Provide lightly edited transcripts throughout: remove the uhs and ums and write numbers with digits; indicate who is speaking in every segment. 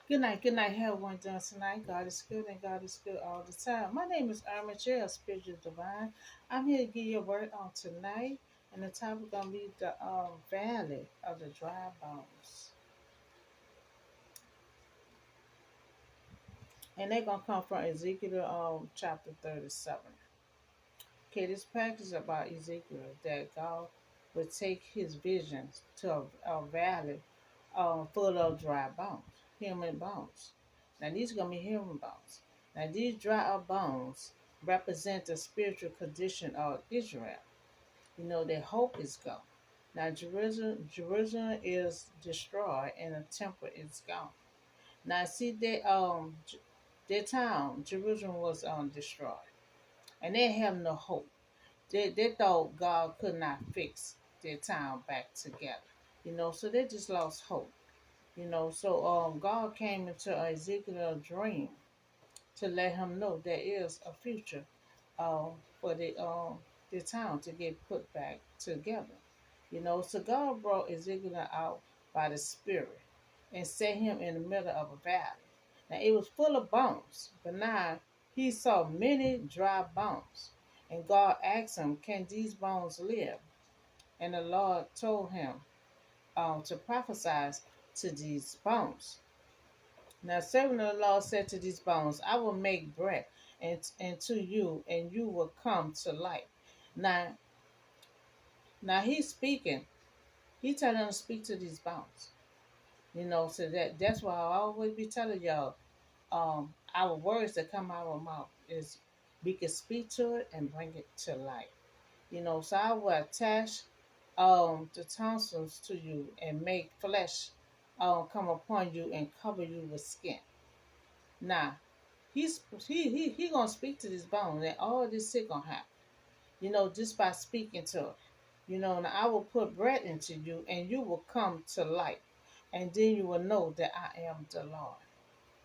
Speaker 1: Good night, everyone doing tonight. God is good and God is good all the time. My name is Irma J, Spiritual Divine. I'm here to give you a word on tonight, and the topic gonna be the valley of the dry bones, and they're gonna come from Ezekiel chapter 37. Okay, this passage is about Ezekiel that God would take his visions to a valley full of dry bones, human bones. Now these are gonna be human bones. Now these dry up bones represent the spiritual condition of Israel. You know their hope is gone. Now Jerusalem is destroyed and the temple is gone. Now see their town Jerusalem was destroyed and they have no hope. They thought God could not fix their town back together. So they just lost hope. So God came into Ezekiel's dream to let him know there is a future for the town to get put back together. So God brought Ezekiel out by the Spirit and set him in the middle of a valley. Now it was full of bones, but now he saw many dry bones. And God asked him, "Can these bones live?" And the Lord told him to prophesy to these bones. Now, servant of the Lord said to these bones, "I will make breath into you, and you will come to life." Now, now he's speaking. He telling them to speak to these bones. So that's why I always be telling y'all, our words that come out of our mouth is we can speak to it and bring it to life. So I will attach the tonsils to you and make flesh come upon you and cover you with skin. Now, he gonna speak to this bone and all this shit gonna happen. Just by speaking to it. And I will put breath into you and you will come to life. And then you will know that I am the Lord.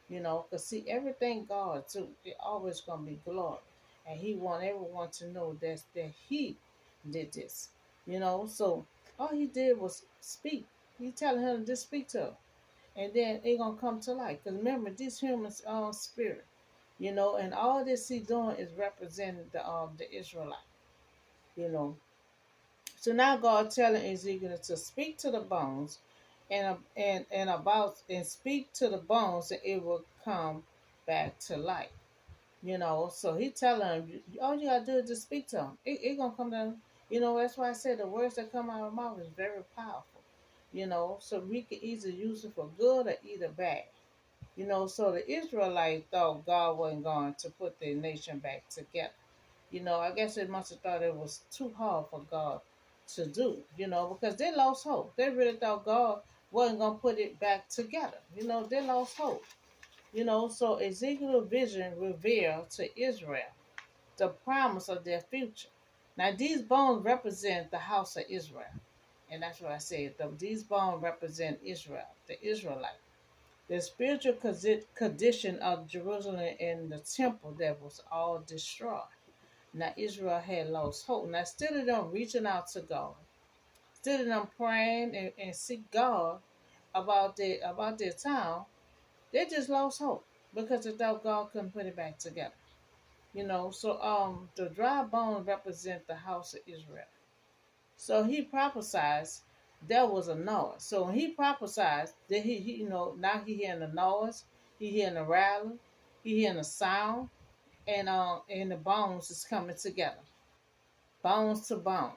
Speaker 1: Because see, everything God do, it always gonna be glory. And he want everyone to know that he did this. So all he did was speak. He telling him to just speak to him. And then it gonna come to life. Because remember, this human's spirit. And all this he doing is representing the Israelite. You know. So now God telling Ezekiel to speak to the bones and speak to the bones and it will come back to life. So he telling him all you gotta do is just speak to him. It gonna come down. That's why I said the words that come out of my mouth is very powerful. So we can either use it for good or either bad. So the Israelites thought God wasn't going to put their nation back together. I guess they must have thought it was too hard for God to do, because they lost hope. They really thought God wasn't going to put it back together. They lost hope. So Ezekiel's vision revealed to Israel the promise of their future. Now, these bones represent the house of Israel. And that's what I said. These bones represent Israel, the Israelite. The spiritual condition of Jerusalem and the temple that was all destroyed. Now Israel had lost hope. Now instead of them reaching out to God, instead of them praying and seek God about their town, they just lost hope because they thought God couldn't put it back together. So the dry bones represent the house of Israel. So he prophesied there was a noise. So when he prophesied that now he hearing the noise, he hearing the rattling, he hearing the sound, and the bones is coming together, bones to bone.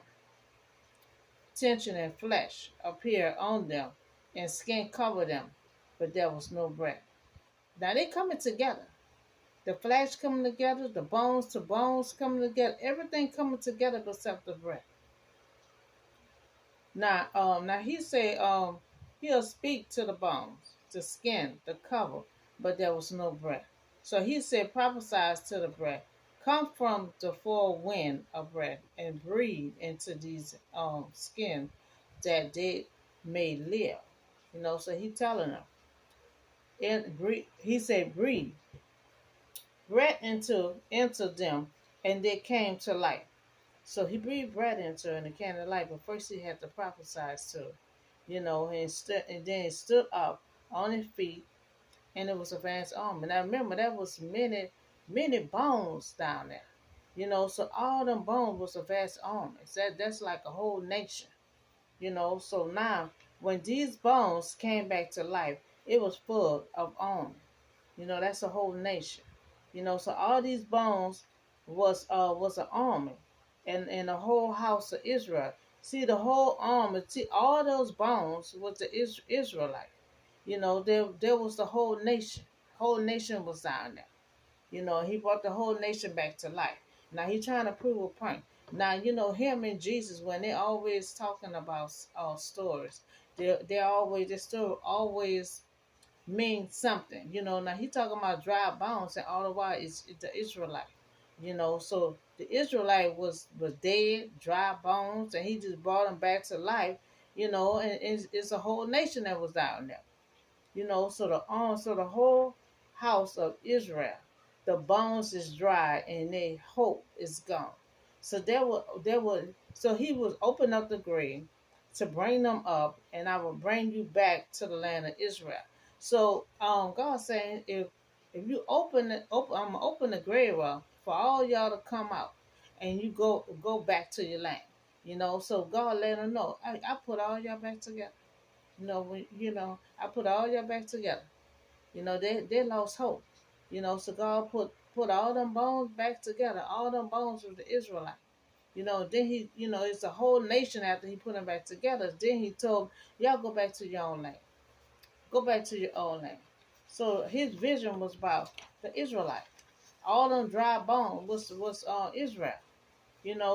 Speaker 1: Tension and flesh appeared on them, and skin covered them, but there was no breath. Now they coming together. The flesh coming together, the bones to bones coming together, everything coming together except the breath. Now he said, he'll speak to the bones, the skin, the cover, but there was no breath. So he said, prophesies to the breath, come from the four wind of breath and breathe into these skin that they may live. So he telling them, and breathe. He said, breathe breath into them, and they came to life. So he breathed breath into her and it came to life, but first he had to prophesy to her, and then he stood up on his feet and it was a vast army. Now remember, there was many bones down there. So all them bones was a vast army. That's like a whole nation. So now when these bones came back to life, it was full of army. That's a whole nation. So all these bones was an army, and the whole house of Israel. See the whole army. See all those bones was the Israelite. There was the whole nation. Whole nation was down there. He brought the whole nation back to life. Now he trying to prove a point. Now him and Jesus, when they always talking about stories, they still always mean something. Now he talking about dry bones, and all the while it's the Israelite. So the Israelite was dead, dry bones, and he just brought them back to life. And it's a whole nation that was down there. So the whole house of Israel, the bones is dry and their hope is gone. So so he was open up the grave to bring them up, and I will bring you back to the land of Israel. So God saying, if you I'm gonna open the grave up for all y'all to come out, and you go back to your land. So God let them know, I put all y'all back together. I put all y'all back together. They lost hope. So God put all them bones back together. All them bones of the Israelite. Then it's a whole nation after he put them back together. Then he told y'all go back to your own land. Go back to your own land. So his vision was about the Israelite. All them dry bones was Israel.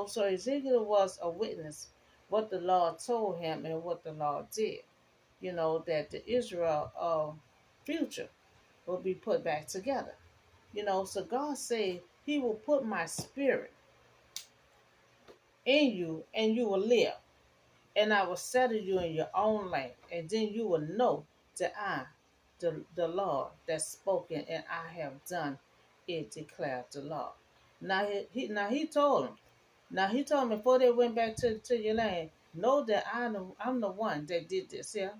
Speaker 1: So Ezekiel was a witness what the Lord told him and what the Lord did. That the Israel future will be put back together. So God said he will put my spirit in you and you will live. And I will settle you in your own land. And then you will know that the Lord, that's spoken and I have done it, declared the Lord. Now he told him. Now he told him before they went back to your land, know that I'm the one that did this, yeah?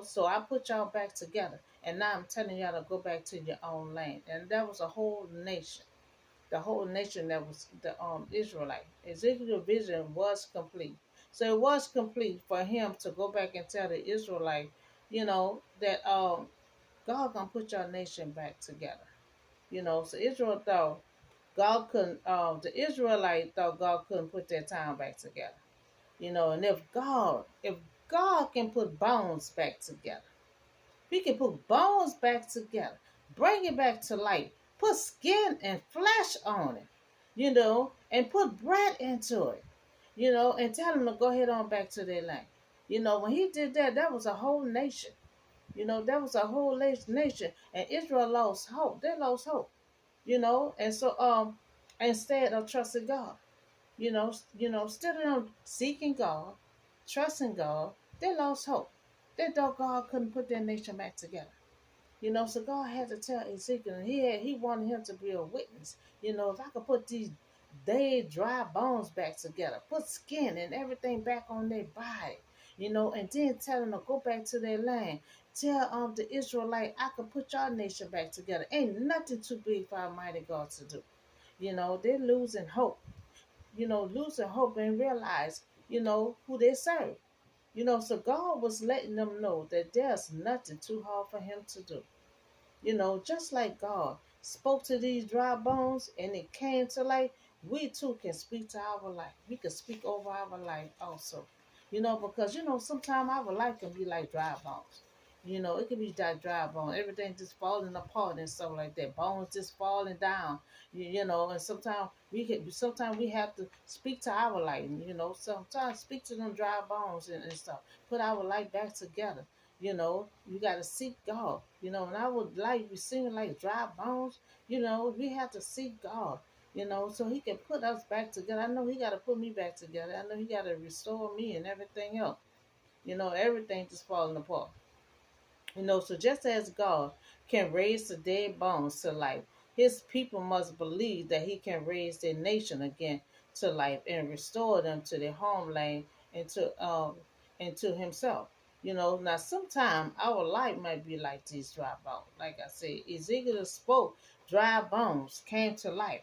Speaker 1: So I put y'all back together. And now I'm telling y'all to go back to your own land. And that was a whole nation. The whole nation that was the Israelite. Ezekiel's vision was complete. So it was complete for him to go back and tell the Israelite, that God gonna put your nation back together. So Israel thought God couldn't. The Israelite thought God couldn't put their town back together. And if God can put bones back together, He can put bones back together, bring it back to life, put skin and flesh on it, and put bread into it, and tell them to go ahead on back to their land. When He did that, that was a whole nation. That was a whole nation, and Israel lost hope. They lost hope. And so instead of trusting God, instead of them seeking God, trusting God, they lost hope. They thought God couldn't put their nation back together. So God had to tell Ezekiel, and he wanted him to be a witness. If I could put these dead, dry bones back together, put skin and everything back on their body, and then tell them to go back to their land. Tell the Israelite, I could put your nation back together. Ain't nothing too big for Almighty God to do. They're losing hope. Losing hope and realize, who they serve. So God was letting them know that there's nothing too hard for him to do. Just like God spoke to these dry bones and it came to life, we too can speak to our life. We can speak over our life also. Because sometimes our life can be like dry bones. It can be like dry bones. Everything just falling apart and stuff like that. Bones just falling down. And sometimes we have to speak to our life. Sometimes speak to them dry bones and stuff. Put our life back together. You got to seek God. And I would like be seeming like dry bones. We have to seek God. So He can put us back together. I know He got to put me back together. I know He got to restore me and everything else. Everything just falling apart. So just as God can raise the dead bones to life, His people must believe that He can raise their nation again to life and restore them to their homeland and to Himself. Now sometimes our life might be like these dry bones. Like I said, Ezekiel spoke, dry bones came to life.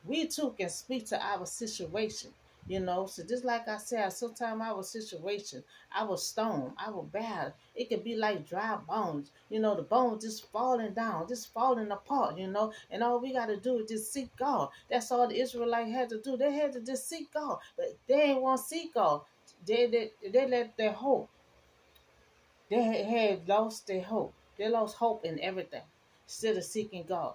Speaker 1: We too can speak to our situation. So just like I said, sometimes our situation, our storm, our battle, it could be like dry bones. The bones just falling down, just falling apart. And all we got to do is just seek God. That's all the Israelites had to do. They had to just seek God, but they ain't want to seek God. They let their hope. They had lost their hope. They lost hope in everything instead of seeking God.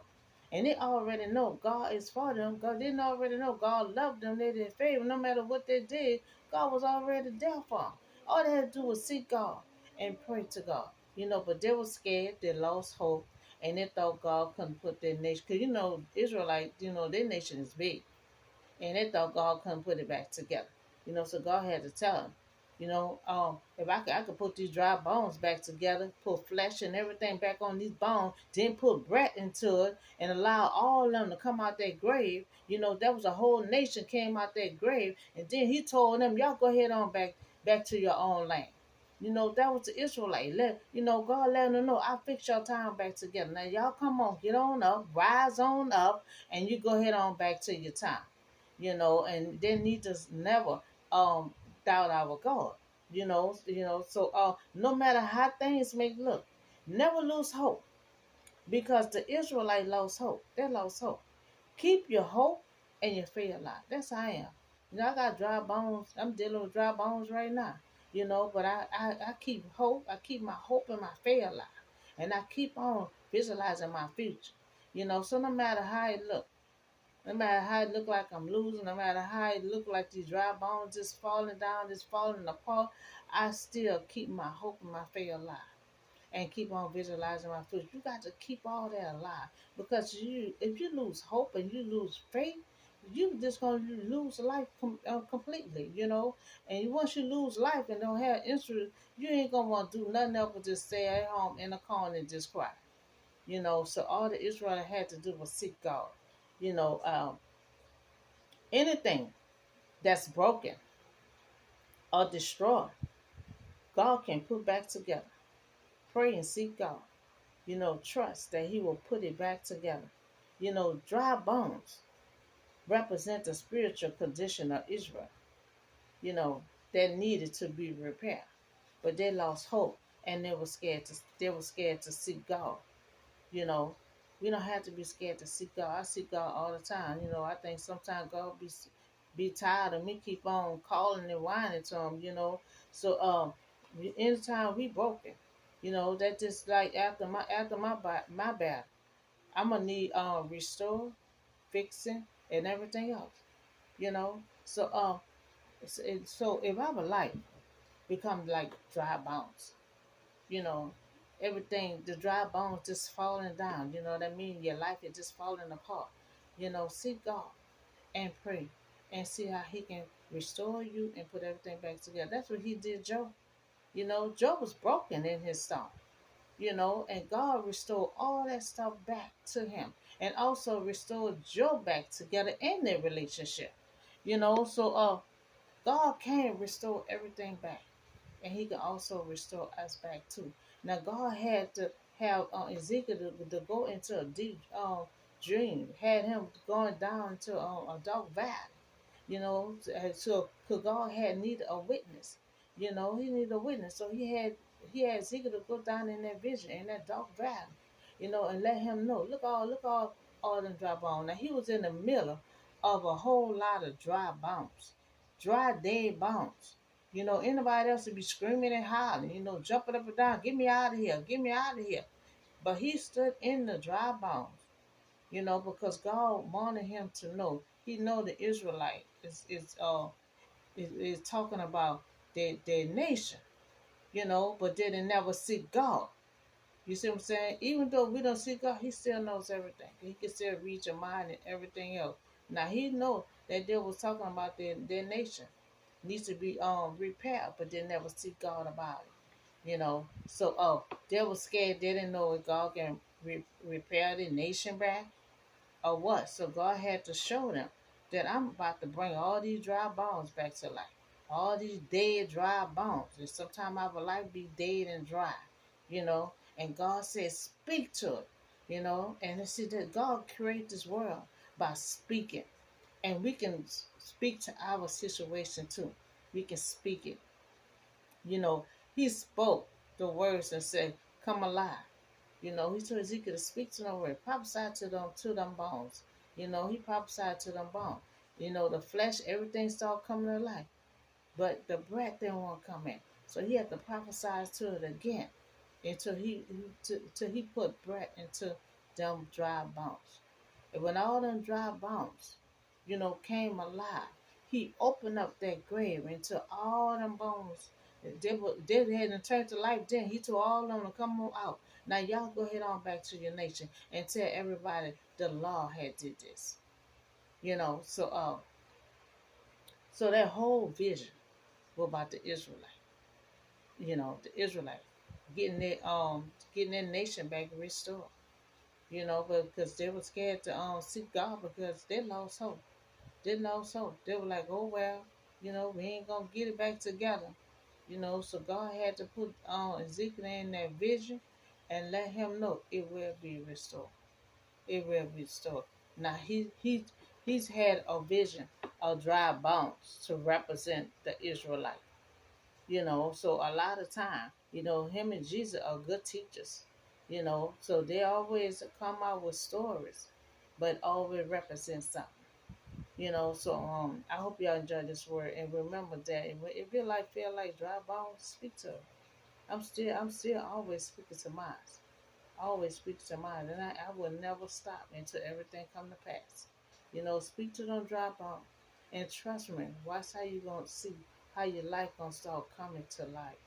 Speaker 1: And they already know God is for them. God didn't already know God loved them. They did favor. No matter what they did, God was already there for them. All they had to do was seek God and pray to God. But they were scared. They lost hope. And they thought God couldn't put their nation. Because, Israelite, their nation is big, and they thought God couldn't put it back together. So God had to tell them, if I could put these dry bones back together, put flesh and everything back on these bones, then put breath into it and allow all of them to come out their grave. That was a whole nation came out their grave, and then He told them, y'all go ahead on back to your own land. That was the Israelite. God let them know, I fix your time back together. Now y'all come on, get on up, rise on up, and you go ahead on back to your time. And they need to never doubt our God. So no matter how things may look, never lose hope, because the Israelite lost hope. They lost hope. Keep your hope and your faith alive. That's how I am. I got dry bones. I'm dealing with dry bones right now. But I keep hope. I keep my hope and my faith alive. And I keep on visualizing my future. So no matter how it looks, no matter how it look like I'm losing, no matter how it look like these dry bones just falling down, just falling apart, I still keep my hope and my faith alive and keep on visualizing my future. You got to keep all that alive, because if you lose hope and you lose faith, you just gonna lose life completely. And once you lose life and don't have interest, you ain't gonna want to do nothing else but just stay at home in the corner and just cry. So all the Israel had to do was seek God. You know, um, Anything that's broken or destroyed, God can put back together. Pray and seek God. Trust that He will put it back together. Dry bones represent the spiritual condition of Israel, you know, that needed to be repaired. But they lost hope, and they were scared to seek God. You know, we don't have to be scared to seek God. I seek God all the time. I think sometimes God be tired of me keep on calling and whining to Him. So anytime we broken, that just like after my battle, I'm gonna need restore, fixing, and everything else. So if our life become like dry bones, you know, everything, the dry bones just falling down. You know what I mean? Your life is just falling apart. Seek God and pray and see how He can restore you and put everything back together. That's what He did, Job. Job was broken in his storm. And God restored all that stuff back to him, and also restored Job back together in their relationship. So God can restore everything back, and He can also restore us back too. Now, God had to have Ezekiel to go into a deep dream, had him going down into a dark valley. So because God had needed a witness. He needed a witness, so he had Ezekiel to go down in that vision in that dark valley, and let him know. Look all them dry bones. Now he was in the middle of a whole lot of dry bones, dry dead bones. Anybody else would be screaming and hollering, jumping up and down, get me out of here, get me out of here. But he stood in the dry bones, because God wanted him to know. He know the Israelite is talking about their nation, but they didn't never seek God. You see what I'm saying? Even though we don't see God, He still knows everything. He can still read your mind and everything else. Now He know that they was talking about their nation needs to be repaired, but they never seek God about it. So they were scared. They didn't know if God can repair the nation back or what. So God had to show them that I'm about to bring all these dry bones back to life. all these dead, dry bones. And sometimes our life be dead and dry, you know. And God says, speak to it, you know. And it said that God created this world by speaking. And we can speak to our situation too. We can speak it. You know, he spoke the words and said, come alive. You know, he told Ezekiel to speak to them words, prophesy to them bones. You know, he prophesied to them bones. You know, the flesh, everything started coming to life. But the breath didn't want to come in. So he had to prophesy to it again until till he put breath into them dry bones. And when all them dry bones, you know, came alive, he opened up that grave until all them bones they hadn't turned to life then. He told all of them to come on out. Now y'all go ahead on back to your nation and tell everybody the law had did this. You know, so that whole vision was about the Israelite. You know, the Israelite getting their nation back restored. You know, but because they were scared to seek God because they lost hope. They lost hope. They were like, oh well, you know, we ain't gonna get it back together. You know, so God had to put Ezekiel in that vision and let him know it will be restored. It will be restored. Now he's had a vision of dry bones to represent the Israelite. You know, so a lot of time, you know, him and Jesus are good teachers. You know, so they always come out with stories, but always represent something. You know, so I hope y'all enjoy this word and remember that if your life feel like dry bones, speak to it. I'm still always speaking to mine. Always speak to mine, and I will never stop until everything come to pass. You know, speak to them dry bones, and trust me. Watch how you gonna see how your life gonna start coming to life.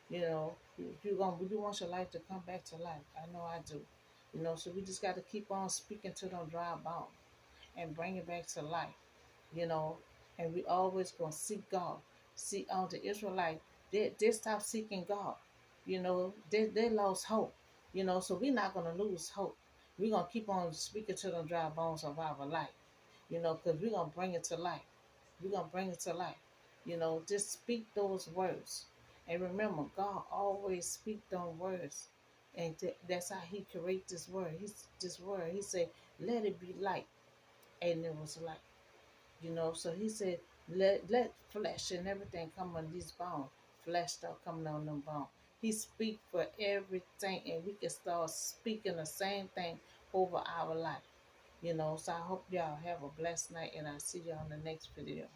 Speaker 1: You know, you want your life to come back to life. I know I do. You know, so we just got to keep on speaking to them dry bones and bring it back to life. You know, and we always gonna seek God. See, on the Israelite, they stopped seeking God. You know, they lost hope. You know, so we're not gonna lose hope. We're gonna keep on speaking to the dry bones of our life. You know, because we're gonna bring it to life. We're gonna bring it to life. You know, just speak those words. And remember, God always speak those words. And that's how he create this word. This word. He said, let it be light. And it was light. You know, so he said, let flesh and everything come on these bones. Flesh start coming on them bones. He speak for everything, and we can start speaking the same thing over our life. You know, so I hope y'all have a blessed night, and I'll see y'all in the next video.